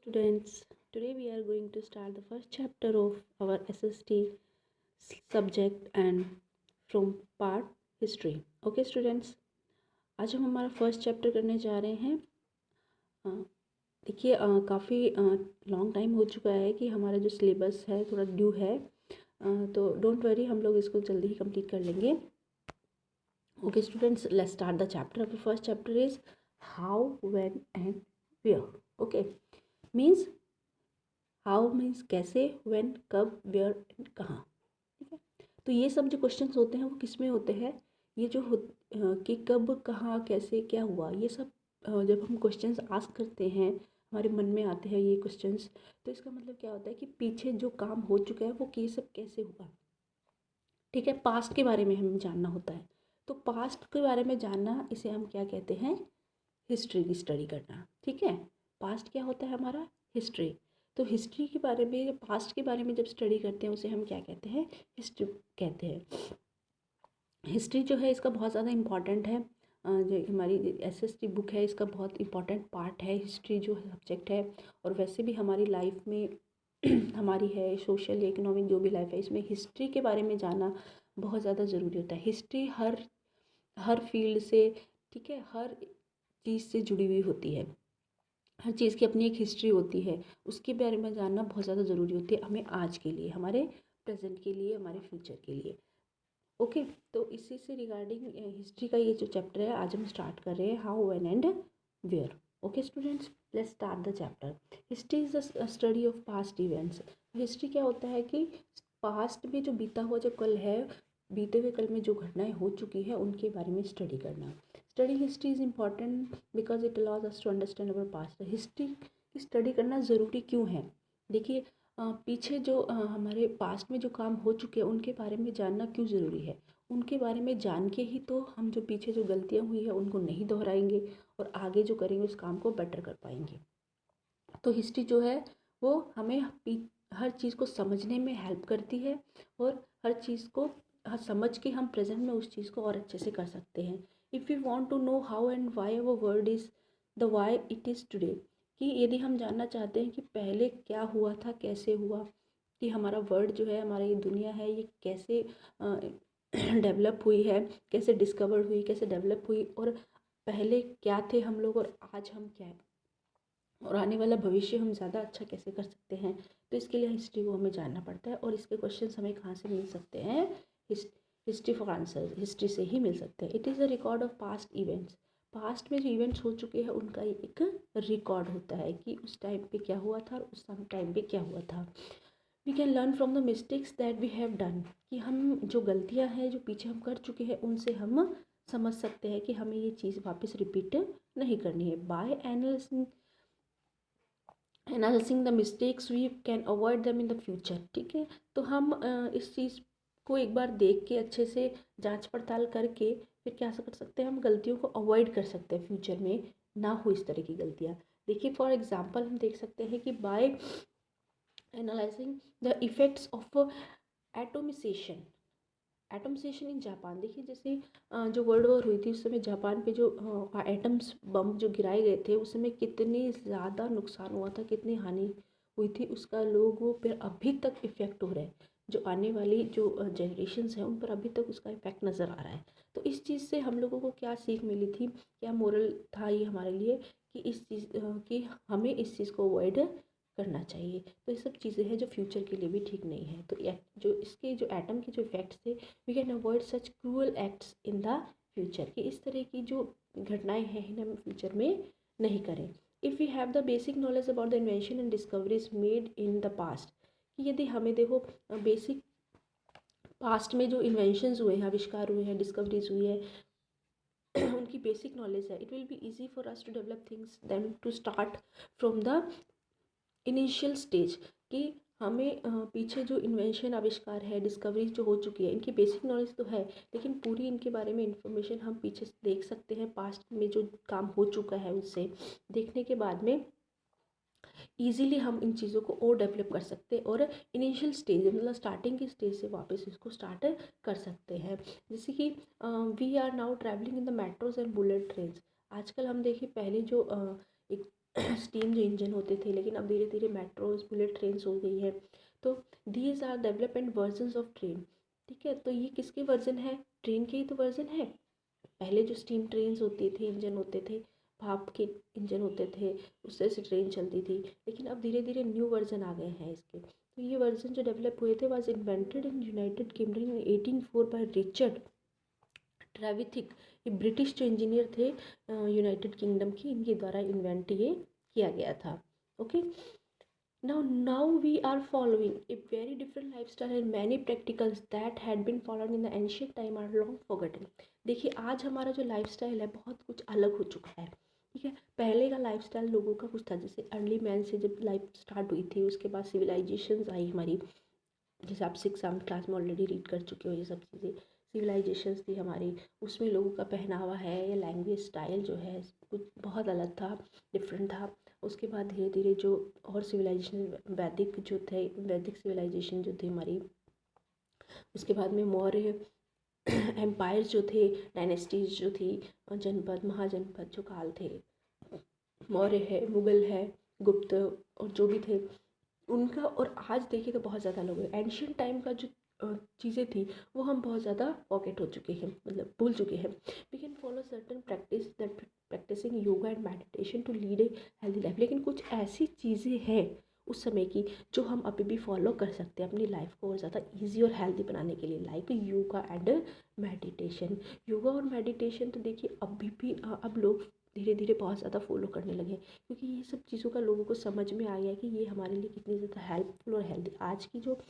Students, today we are going to start the first chapter of our SST subject and from part history. Okay students, आज हम हमारा first chapter करने जा रहे हैं। देखिए काफ़ी लॉन्ग टाइम हो चुका है कि हमारा जो सिलेबस है थोड़ा ड्यू है, तो डोंट वरी, हम लोग इसको जल्दी ही कंप्लीट कर लेंगे। Okay students, let's start the chapter. Our first chapter is how, when and where. Okay, means how means कैसे, व्हेन कब, वेयर एंड कहाँ। ठीक है, तो ये सब जो क्वेश्चंस होते हैं वो किस में होते हैं, ये जो कि कब, कहाँ, कैसे, क्या हुआ, ये सब जब हम क्वेश्चंस आस्क करते हैं, हमारे मन में आते हैं ये क्वेश्चंस, तो इसका मतलब क्या होता है कि पीछे जो काम हो चुका है वो ये सब कैसे हुआ। ठीक है, पास्ट के बारे में हमें जानना होता है, तो पास्ट के बारे में जानना इसे हम क्या कहते हैं, हिस्ट्री की स्टडी करना। ठीक है, पास्ट क्या होता है हमारा, हिस्ट्री। तो हिस्ट्री के बारे में, पास्ट के बारे में जब स्टडी करते हैं उसे हम क्या कहते हैं, हिस्ट्री कहते हैं। हिस्ट्री जो है इसका बहुत ज़्यादा इम्पॉर्टेंट है, जो हमारी एसएसटी बुक है इसका बहुत इम्पॉर्टेंट पार्ट है हिस्ट्री जो सब्जेक्ट है। और वैसे भी हमारी लाइफ में हमारी है सोशल इकोनॉमिक जो भी लाइफ है, इसमें हिस्ट्री के बारे में जानना बहुत ज़्यादा ज़रूरी होता है। हिस्ट्री हर हर फील्ड से, ठीक है, हर चीज़ से जुड़ी हुई होती है, हर चीज़ की अपनी एक हिस्ट्री होती है, उसके बारे में जानना बहुत ज़्यादा ज़रूरी होती है हमें आज के लिए, हमारे प्रेजेंट के लिए, हमारे फ्यूचर के लिए। ओके, तो इसी से रिगार्डिंग हिस्ट्री का ये जो चैप्टर है आज हम स्टार्ट कर रहे हैं, how, when and where. Okay students, let's start the chapter. History is the study of past events. History क्या होता है कि पास्ट में जो बीता हुआ जो कल है, बीते हुए कल में जो घटनाएं हो चुकी है उनके बारे में स्टडी करना। Study history is important because it allows us to understand our past. History की स्टडी करना ज़रूरी क्यों है, देखिए पीछे जो हमारे पास्ट में जो काम हो चुके हैं उनके बारे में जानना क्यों ज़रूरी है। उनके बारे में जान के ही तो हम जो पीछे जो गलतियाँ हुई है उनको नहीं दोहराएंगे और आगे जो करेंगे उस काम को बेटर कर पाएंगे। तो हिस्ट्री जो है वो हमें हर चीज़ को समझने में हेल्प करती है और हर चीज़ को समझ के हम प्रेजेंट में उस चीज़ को और अच्छे से कर सकते हैं। If you want to know how and why our world is the why it is today, कि यदि हम जानना चाहते हैं कि पहले क्या हुआ था, कैसे हुआ, कि हमारा वर्ल्ड जो है, हमारा ये दुनिया है, ये कैसे डेवलप हुई है, कैसे डिस्कवर हुई, कैसे डेवलप हुई, और पहले क्या थे हम लोग और आज हम क्या है, और आने वाला भविष्य हम ज़्यादा अच्छा कैसे कर सकते हैं, तो इसके लिए हिस्ट्री को हमें जानना पड़ता है। और इसके क्वेश्चंस हमें कहाँ से मिल सकते हैं, हिस्ट्री फॉर आंसर हिस्ट्री से ही मिल सकते हैं। It is a record of past events. Past में जो इवेंट्स हो चुके हैं उनका एक रिकॉर्ड होता है कि उस टाइम पे क्या हुआ था और उस टाइम पे क्या हुआ था। We can learn from the mistakes that we have done, कि हम जो गलतियां हैं जो पीछे हम कर चुके हैं उनसे हम समझ सकते हैं कि हमें ये चीज़ वापस रिपीट नहीं करनी है। By analysing the mistakes we can avoid them in the future. ठीक है, तो हम इस चीज़ को एक बार देख के अच्छे से जांच पड़ताल करके फिर क्या कर सकते हैं, हम गलतियों को अवॉइड कर सकते हैं, फ्यूचर में ना हो इस तरह की गलतियाँ। देखिए फॉर एग्जांपल हम देख सकते हैं कि by analysing the effects of atomisation, atomisation in Japan. देखिए जैसे जो वर्ल्ड वॉर हुई थी उस समय जापान पे जो एटम्स बम जो गिराए गए थे उस समय कितनी ज़्यादा नुकसान हुआ था, कितनी हानि हुई थी, उसका लोगों पर अभी तक इफ़ेक्ट हो रहा है। जो आने वाली जो जनरेशन्स हैं उन पर अभी तक उसका इफ़ेक्ट नज़र आ रहा है। तो इस चीज़ से हम लोगों को क्या सीख मिली थी, क्या मोरल था ये हमारे लिए, कि इस चीज़ कि हमें इस चीज़ को अवॉइड करना चाहिए। तो ये सब चीज़ें हैं जो फ्यूचर के लिए भी ठीक नहीं है। तो जो इसके जो एटम के जो इफ़ेक्ट्स थे, we can avoid such cruel acts in the future, कि इस तरह की जो घटनाएं हैं इन्हें हम फ्यूचर में नहीं करें। If we have the basic knowledge about the invention and discoveries made in the past, कि यदि हमें देखो बेसिक पास्ट में जो इन्वेंशंस हुए हैं, आविष्कार हुए हैं, डिस्कवरीज हुई है, उनकी बेसिक नॉलेज है, it will be easy for us to develop things then to start from the initial stage, कि हमें पीछे जो इन्वेंशन आविष्कार है, डिस्कवरीज जो हो चुकी है, इनकी बेसिक नॉलेज तो है, लेकिन पूरी इनके बारे में इंफॉर्मेशन हम पीछे से देख सकते हैं, पास्ट में जो काम हो चुका है उससे देखने के बाद में ईज़िली हम इन चीज़ों को और डेवलप कर सकते हैं और इनिशियल स्टेज मतलब स्टार्टिंग की स्टेज से वापस इसको स्टार्ट कर सकते हैं। जैसे कि we are now travelling in the metros and bullet trains. आजकल हम देखिए पहले जो एक स्टीम जो इंजन होते थे, लेकिन अब धीरे धीरे मेट्रोज बुलेट ट्रेन्स हो गई है। तो these are development versions of train. ठीक है, तो ये किसके वर्जन है? ट्रेन के ही तो वर्जन है। पहले जो स्टीम ट्रेन्स होती थी, इंजन होते थे, भाप के इंजन होते थे, उससे से ट्रेन चलती थी, लेकिन अब धीरे धीरे न्यू वर्जन आ गए हैं इसके। तो ये वर्जन जो डेवलप हुए थे was invented in United kingdom in 1804 by Richard Trevithick. ये ब्रिटिश जो इंजीनियर थे यूनाइटेड किंगडम की, इनके द्वारा इन्वेंट ये किया गया था। Okay, now we are following a very different lifestyle and many practicals that had been followed in the ancient time are long forgotten। देखिए आज हमारा जो लाइफस्टाइल है बहुत कुछ अलग हो चुका है। ठीक है, पहले का लाइफस्टाइल लोगों का कुछ था, जैसे अर्ली मैन से जब लाइफ स्टार्ट हुई थी, उसके बाद सिविलाइजेशंस आई हमारी, जैसे आप 6th क्लास में ऑलरेडी रीड कर चुके हो ये सब चीज़ें। सिविलाइजेशंस थी हमारी, उसमें लोगों का पहनावा है या लैंग्वेज स्टाइल जो है कुछ बहुत अलग था, डिफरेंट था। उसके बाद धीरे धीरे जो और सिविलाइजेशन वैदिक जो थे, वैदिक सिविलाइजेशन जो थी हमारी, उसके बाद में मौर्य एम्पायर जो थे, डायनेस्टीज जो थी, जनपद महाजनपद जो काल थे, मौर्य है, मुगल है, गुप्त और जो भी थे उनका। और आज देखिए तो बहुत ज़्यादा लोग एंशियंट टाइम का जो चीज़ें थी वो हम बहुत ज़्यादा पॉकेट हो चुके हैं, मतलब भूल चुके हैं। We can follow certain practice that practicing yoga and meditation to lead a healthy life. लेकिन कुछ ऐसी चीज़ें हैं उस समय की जो हम अभी भी फॉलो कर सकते हैं अपनी लाइफ को और ज़्यादा ईजी और हेल्दी बनाने के लिए, like yoga and meditation. Yoga और मेडिटेशन तो देखिए अभी भी अब लोग धीरे धीरे बहुत ज़्यादा फॉलो करने लगे, क्योंकि ये सब चीज़ों का लोगों को समझ में आ गया कि ये हमारे लिए कितनी ज़्यादा हेल्पफुल और हेल्दी। आज की जो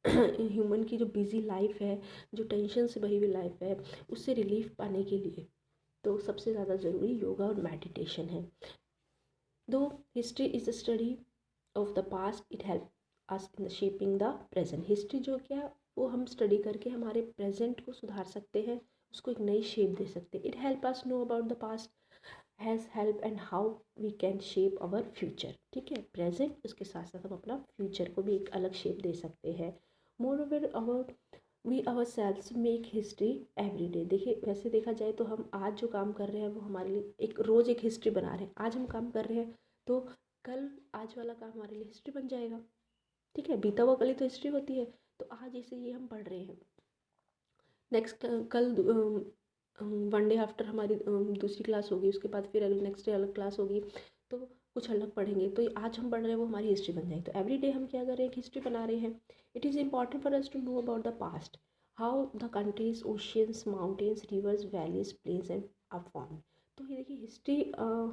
ह्यूमन की जो बिजी लाइफ है, जो टेंशन से भरी हुई लाइफ है, उससे रिलीफ पाने के लिए तो सबसे ज़्यादा ज़रूरी योगा और मेडिटेशन है। दो history is a study of the past, it help us in the shaping the present. History जो क्या वो हम स्टडी करके हमारे प्रेजेंट को सुधार सकते हैं, उसको एक नई शेप दे सकते हैं। It help us know about the past has help and how we can shape our future. ठीक है, प्रेजेंट उसके साथ साथ हम अपना फ्यूचर को भी एक अलग शेप दे सकते हैं। Moreover our we ourselves make history every day. देखिए वैसे देखा जाए तो हम आज जो काम कर रहे हैं वो हमारे लिए एक रोज़ एक हिस्ट्री बना रहे हैं। आज हम काम कर रहे हैं तो कल आज वाला काम हमारे लिए हिस्ट्री बन जाएगा। ठीक है, बीता हुआ कल ही तो हिस्ट्री होती है। तो आज इसे ये हम पढ़ रहे हैं, नेक्स्ट कल वन डे आफ्टर हमारी दूसरी क्लास होगी, उसके बाद फिर नेक्स्ट डे अलग क्लास होगी, तो कुछ अलग पढ़ेंगे। तो आज हम पढ़ रहे हैं वो हमारी हिस्ट्री बन जाएगी। तो एवरी डे हम क्या कर रहे हैं, हिस्ट्री बना रहे हैं। It is important for us to know about the past, how the countries oceans mountains rivers valleys plains and are form. तो ये देखिए हिस्ट्री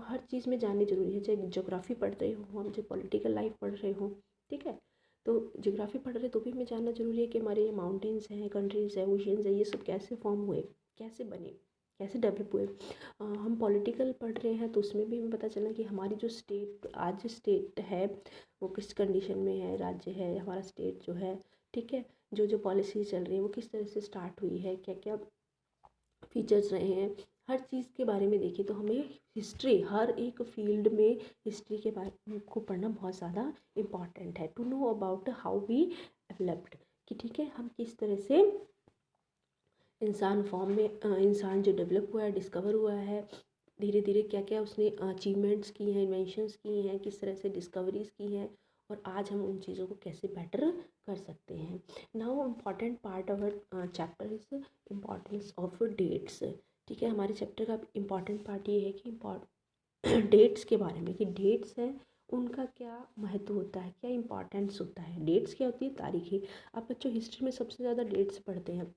हर चीज़ में जाननी जरूरी है, चाहे जोग्राफी पढ़ रहे हो हम, चाहे पॉलिटिकल लाइफ पढ़ रहे हो। ठीक है, तो ज्योग्राफी पढ़ रहे तो भी हमें जानना जरूरी है कि हमारे ये माउंटेन्स हैं, कंट्रीज़ हैं, ओशियंस हैं, ये सब कैसे फॉर्म हुए, कैसे बने, कैसे डेवलप हुए। हम पॉलिटिकल पढ़ रहे हैं तो उसमें भी हमें पता चला कि हमारी जो स्टेट आज स्टेट है वो किस कंडीशन में है, राज्य है हमारा स्टेट जो है। ठीक है, जो जो पॉलिसीज चल रही हैं वो किस तरह से स्टार्ट हुई है, क्या क्या फीचर्स रहे हैं, हर चीज़ के बारे में देखिए। तो हमें हिस्ट्री हर एक फील्ड में हिस्ट्री के बारे को पढ़ना बहुत ज़्यादा इम्पॉर्टेंट है, to know about how we developed, कि ठीक है हम किस तरह से इंसान फॉर्म में इंसान जो डेवलप हुआ है, डिस्कवर हुआ है, धीरे धीरे क्या क्या उसने अचीवमेंट्स की हैं, इन्वेंशंस की हैं, किस तरह से डिस्कवरीज की हैं, और आज हम उन चीज़ों को कैसे बेटर कर सकते हैं। Now important part our chapter is importance of dates. ठीक है, हमारे चैप्टर का इम्पॉर्टेंट पार्ट ये है कि डेट्स के बारे में, कि डेट्स हैं उनका क्या महत्व होता है, क्या इम्पोर्टेंस होता है। डेट्स क्या होती है, तारीखें। आप बच्चों हिस्ट्री में सबसे ज़्यादा डेट्स पढ़ते हैं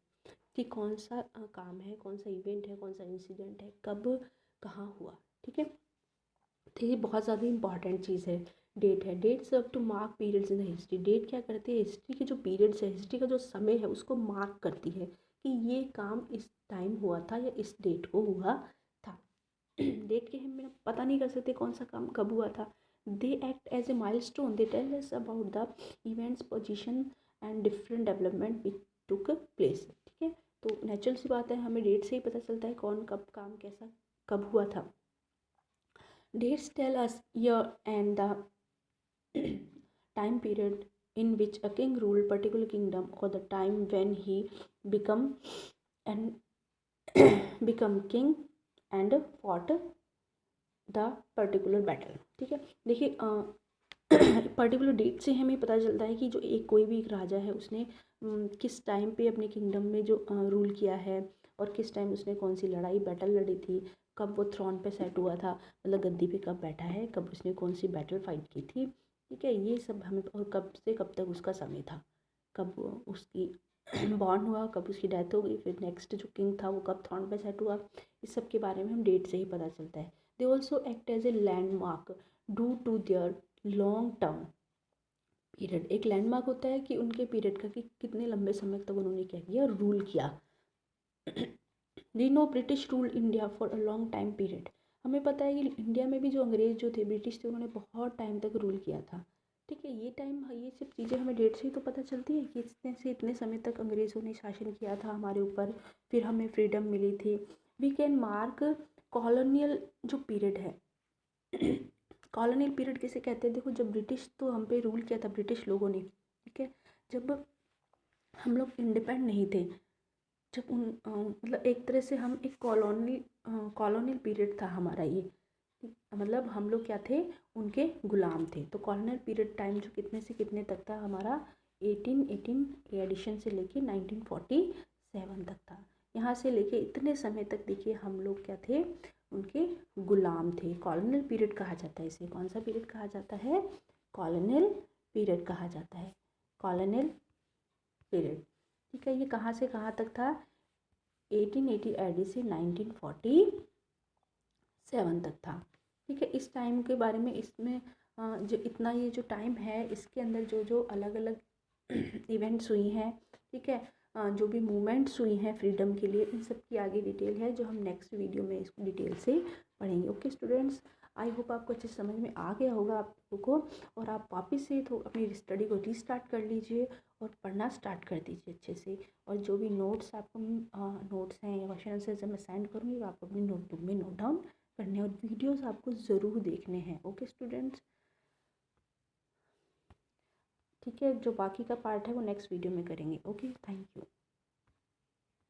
कि कौन सा काम है, कौन सा इवेंट है, कौन सा इंसिडेंट है, कब कहाँ हुआ। ठीक है, तो ये बहुत ज़्यादा इंपॉर्टेंट चीज़ है, डेट है। Date serve to mark periods in the history. Date क्या करती है, हिस्ट्री के जो पीरियड्स है, हिस्ट्री का जो समय है उसको मार्क करती है कि ये काम इस टाइम हुआ था या इस डेट को हुआ था। डेट के हम पता नहीं कर सकते कौन सा काम कब हुआ था। They act as a milestone, they tell us about the events position and different development which took place. ठीक है, तो नेचुरल सी बात है, हमें डेट से ही पता चलता है कौन कब काम कैसा कब हुआ था। Dates tell us year and the time period in which a king ruled particular kingdom, or the time when he become and become king and fought the particular battle. ठीक है, देखिए पर्टिकुलर डेट से हमें पता चलता है कि जो एक कोई भी एक राजा है उसने किस टाइम पे अपने किंगडम में जो रूल किया है, और किस टाइम उसने कौन सी लड़ाई बैटल लड़ी थी, कब वो थ्रोन पे सेट हुआ था, मतलब गद्दी पे कब बैठा है, कब उसने कौन सी बैटल फाइट की थी। ठीक है, ये सब हमें, और कब से कब तक उसका समय था, कब उसकी बॉर्न हुआ, कब उसकी डेथ हो गई, फिर नेक्स्ट जो किंग था वो कब थ्रोन पे सेट हुआ, इस सब के बारे में हम डेट से ही पता चलता है। They also act as a landmark due to their long term period. एक लैंडमार्क होता है कि उनके पीरियड का, कि कितने लंबे समय तक उन्होंने क्या किया, रूल किया। We know British rule India for a long time period. हमें पता है कि इंडिया में भी जो अंग्रेज जो थे, ब्रिटिश थे, उन्होंने बहुत टाइम तक रूल किया था। ठीक है, ये टाइम, ये सब चीज़ें हमें डेट से ही तो पता चलती है कि इतने से इतने समय तक अंग्रेज़ों ने शासन किया था हमारे ऊपर, फिर हमें फ्रीडम मिली थी। वी कैन मार्क कॉलोनियल जो पीरियड है। कॉलोनियल पीरियड किसे कहते हैं, देखो जब ब्रिटिश तो हम पे रूल किया था ब्रिटिश लोगों ने, ठीक है, जब हम लोग इंडिपेंडेंट नहीं थे, जब उन मतलब एक तरह से हम एक कॉलोनियल पीरियड था हमारा ये, मतलब हम लोग क्या थे, उनके गुलाम थे। तो कॉलोनियल पीरियड टाइम जो कितने से कितने तक था हमारा, 1818 एडिशन से लेके 1947 तक था। यहाँ से लेके इतने समय तक देखिए हम लोग क्या थे, उनके गुलाम थे। कॉलोनियल पीरियड कहा जाता है इसे। कौन सा पीरियड कहा जाता है, कॉलोनियल पीरियड कहा जाता है, कॉलोनियल पीरियड। ठीक है, ये कहाँ से कहाँ तक था, 1880 एडी से 1947 तक था। ठीक है, इस टाइम के बारे में, इसमें जो इतना ये जो टाइम है, इसके अंदर जो जो अलग अलग इवेंट्स हुई हैं, ठीक है, जो भी मूवमेंट्स हुई हैं फ्रीडम के लिए, इन सब की आगे डिटेल है जो हम नेक्स्ट वीडियो में इसको डिटेल से पढ़ेंगे। ओके स्टूडेंट्स, आई होप आपको अच्छे समझ में आ गया होगा आप लोगों को, और आप वापस से तो अपनी स्टडी को रीस्टार्ट कर लीजिए और पढ़ना स्टार्ट कर दीजिए अच्छे से। और जो भी नोट्स आपको नोट्स हैं या क्वेश्चन आंसर मैं सेंड करूँगी, वो आप अपनी नोटबुक में नोट डाउन करने हैं, और वीडियोस आपको ज़रूर देखने हैं। ओके स्टूडेंट्स, ठीक है, जो बाकी का पार्ट है वो नेक्स्ट वीडियो में करेंगे। Okay, thank you.